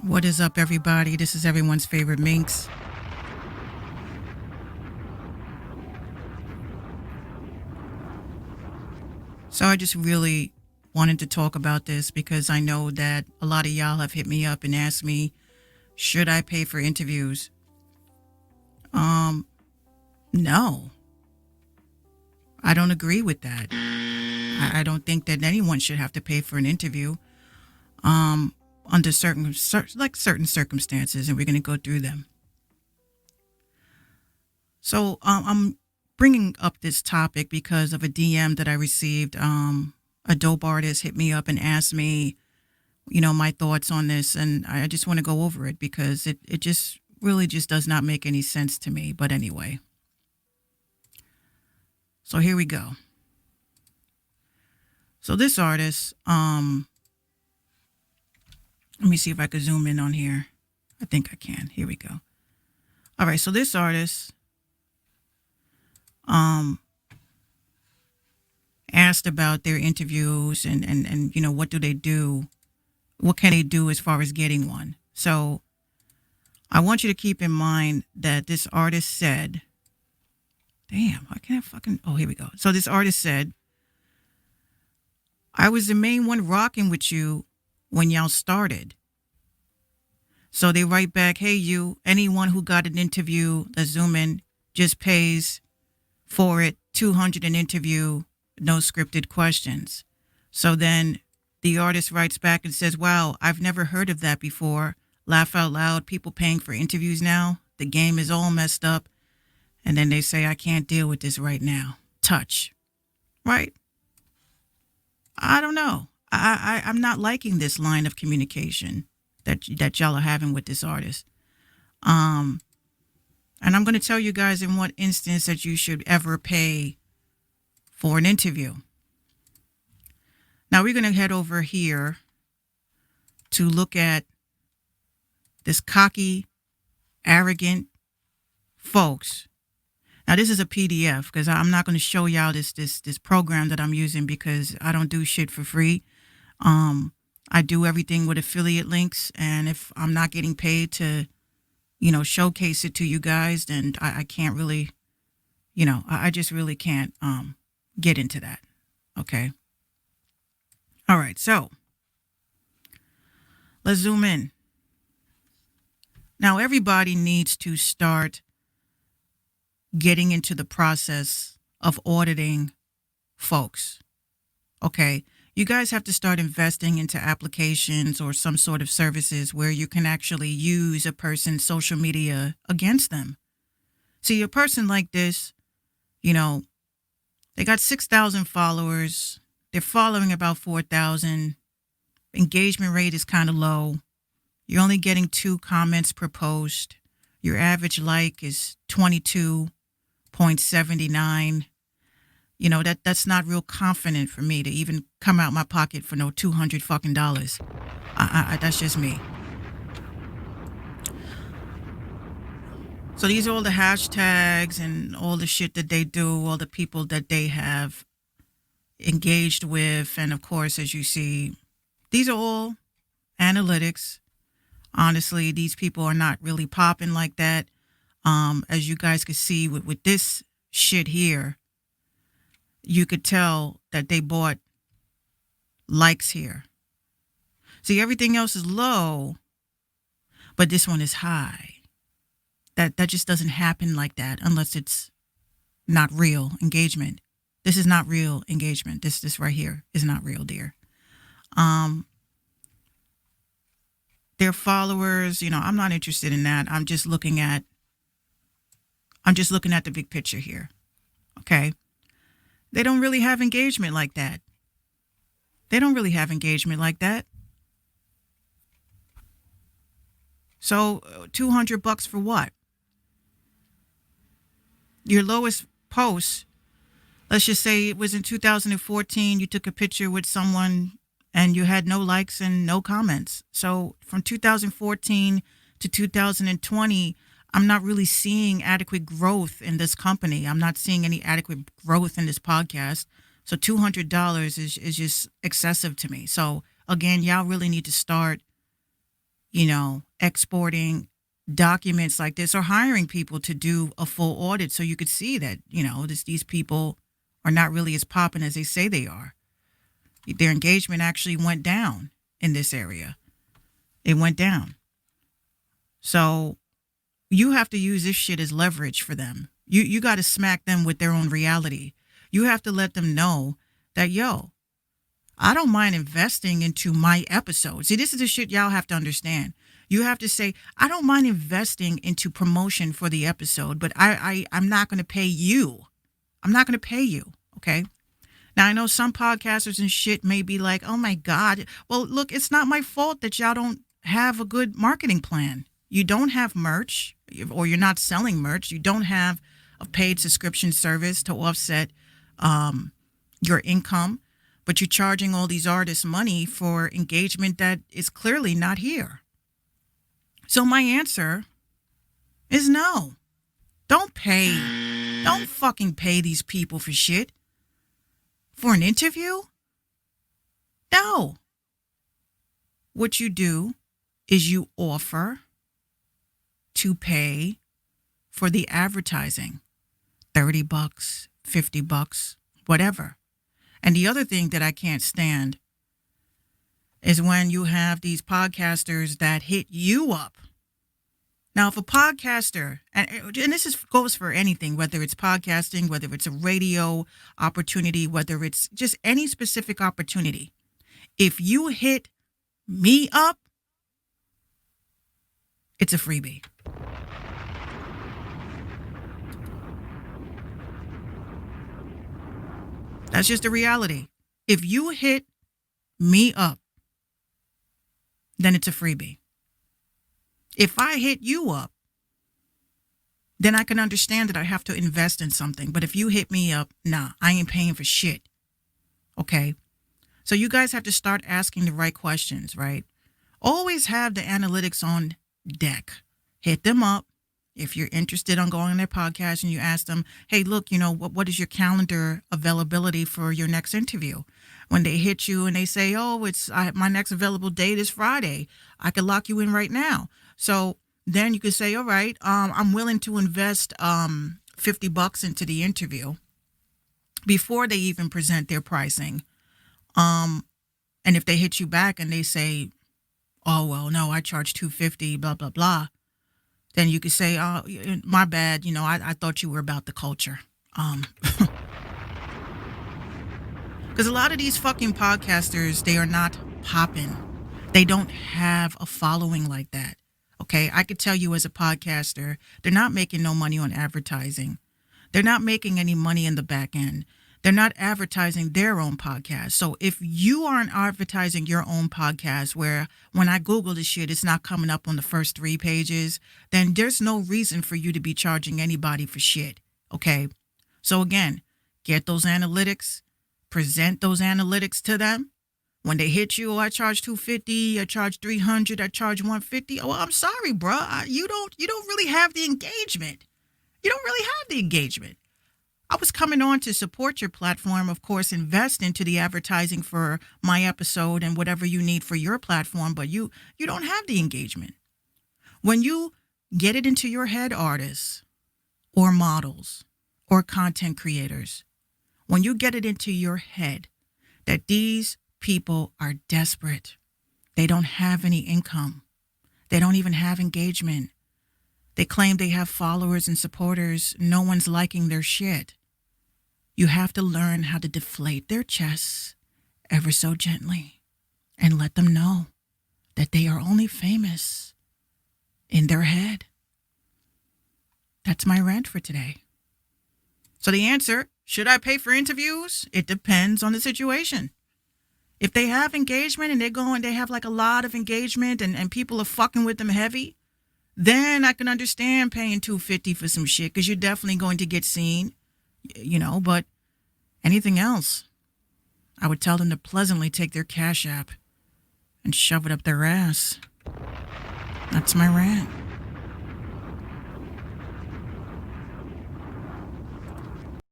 What is up, everybody? This is everyone's favorite Minx. So I just really wanted to talk about this because I know that a lot of y'all have hit me up and asked me, should I pay for interviews? No. I don't agree with that. I don't think that anyone should have to pay for an interview under certain circumstances, and we're going to go through them. So I'm bringing up this topic because of a DM that I received. A dope artist hit me up and asked me, my thoughts on this, and I just want to go over it because it just really just does not make any sense to me. But anyway, so here we go. So this artist, let me see if I could zoom in on here. I think I can. Here we go. All right, so this artist asked about their interviews and what do they do? What can they do as far as getting one? So I want you to keep in mind that this artist said, damn, I can't oh, here we go. So this artist said, I was the main one rocking with you when y'all started. So they write back, hey, anyone who got an interview, let's zoom in, just pays for it, 200 an interview, no scripted questions. So then the artist writes back and says, wow, I've never heard of that before. Laugh out loud, people paying for interviews now. The game is all messed up. And then they say, I can't deal with this right now. Touch. Right? I don't know. I'm not liking this line of communication that y'all are having with this artist. And I'm going to tell you guys in what instance that you should ever pay for an interview. Now we're going to head over here to look at this cocky, arrogant folks. Now this is a PDF because I'm not going to show y'all this program that I'm using because I don't do shit for free. I do everything with affiliate links, and if I'm not getting paid to, showcase it to you guys, then I can't really, I just really can't get into that. Okay. All right. So let's zoom in. Now, everybody needs to start getting into the process of auditing folks. Okay. You guys have to start investing into applications or some sort of services where you can actually use a person's social media against them. See, a person like this, they got 6,000 followers. They're following about 4,000. Engagement rate is kind of low. You're only getting 2 comments per post. Your average like is 22.79. That's not real confident for me to even come out my pocket for no $200 fucking dollars. That's just me. So these are all the hashtags and all the shit that they do, all the people that they have engaged with. And of course, as you see, these are all analytics. Honestly, these people are not really popping like that. As you guys can see with this shit here, you could tell that they bought likes here. See, everything else is low, but this one is high. That just doesn't happen like that unless it's not real engagement. This is not real engagement. This right here is not real, dear. Their followers, I'm not interested in that. I'm just looking at the big picture here. Okay. They don't really have engagement like that. So $200 for what? Your lowest post, let's just say it was in 2014, you took a picture with someone and you had no likes and no comments. So from 2014 to 2020, I'm not really seeing adequate growth in this company. I'm not seeing any adequate growth in this podcast. So $200 is just excessive to me. So again, y'all really need to start exporting documents like this or hiring people to do a full audit so you could see that, these people are not really as popping as they say they are. Their engagement actually went down in this area. It went down. So you have to use this shit as leverage for them. You got to smack them with their own reality. You have to let them know that, I don't mind investing into my episodes. See, this is the shit y'all have to understand. You have to say, I don't mind investing into promotion for the episode, but I'm not going to pay you. I'm not going to pay you. Okay. Now, I know some podcasters and shit may be like, oh my God. Well, look, it's not my fault that y'all don't have a good marketing plan. You don't have merch, or you're not selling merch. You don't have a paid subscription service to offset your income, but you're charging all these artists money for engagement that is clearly not here. So my answer is no. Don't fucking pay these people for shit. For an interview? No. What you do is you offer to pay for the advertising. $30, $50, whatever. And the other thing that I can't stand is when you have these podcasters that hit you up. Now, if a podcaster, and this goes for anything, whether it's podcasting, whether it's a radio opportunity, whether it's just any specific opportunity, if you hit me up, it's a freebie. That's just the reality. If you hit me up, then it's a freebie. If I hit you up, then I can understand that I have to invest in something. But if you hit me up, nah, I ain't paying for shit. Okay? So you guys have to start asking the right questions, right? Always have the analytics on deck. Hit them up. If you're interested on going on their podcast and you ask them, hey, look, what is your calendar availability for your next interview? When they hit you and they say, oh, my next available date is Friday, I could lock you in right now. So then you could say, all right, I'm willing to invest $50 into the interview before they even present their pricing. And if they hit you back and they say, oh, well, no, I charge $250, blah, blah, blah. Then you could say, oh, my bad. I thought you were about the culture. Because a lot of these fucking podcasters, they are not popping. They don't have a following like that. Okay. I could tell you as a podcaster, they're not making no money on advertising. They're not making any money in the back end. They're not advertising their own podcast. So if you aren't advertising your own podcast, where when I Google this shit, it's not coming up on the first 3 pages, then there's no reason for you to be charging anybody for shit. Okay. So again, get those analytics, present those analytics to them. When they hit you, I charge $250, I charge $300, I charge $150. Oh, I'm sorry, bro. You don't really have the engagement. You don't really have the engagement. I was coming on to support your platform, of course, invest into the advertising for my episode and whatever you need for your platform, but you don't have the engagement. When you get it into your head, artists or models or content creators, when you get it into your head that these people are desperate, they don't have any income, they don't even have engagement, they claim they have followers and supporters, no one's liking their shit. You have to learn how to deflate their chests ever so gently and let them know that they are only famous in their head. That's my rant for today. So the answer, should I pay for interviews? It depends on the situation. If they have engagement and they have like a lot of engagement and people are fucking with them heavy, then I can understand paying $250 for some shit because you're definitely going to get seen. But anything else, I would tell them to pleasantly take their Cash App and shove it up their ass. That's my rant.